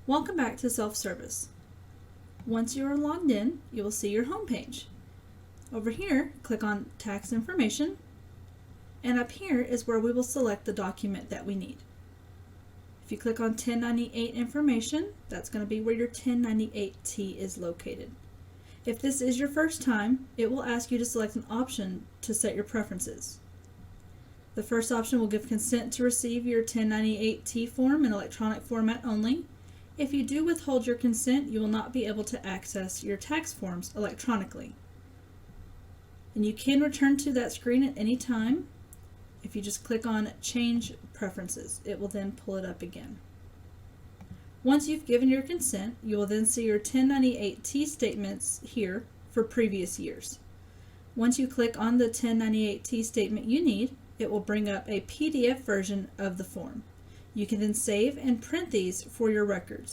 Welcome back to Self-Service. Once you are logged in, you will see your home page. Over here, click on Tax Information, and up here is where we will select the document that we need. If you click on 1098 Information, that's going to be where your 1098-T is located. If this is your first time, it will ask you to select an option to set your preferences. The first option will give consent to receive your 1098-T form in electronic format only. If you do withhold your consent, you will not be able to access your tax forms electronically. And you can return to that screen at any time. If you just click on Change Preferences, it will then pull it up again. Once you've given your consent, you will then see your 1098-T statements here for previous years. Once you click on the 1098-T statement you need, it will bring up a PDF version of the form. You can then save and print these for your records.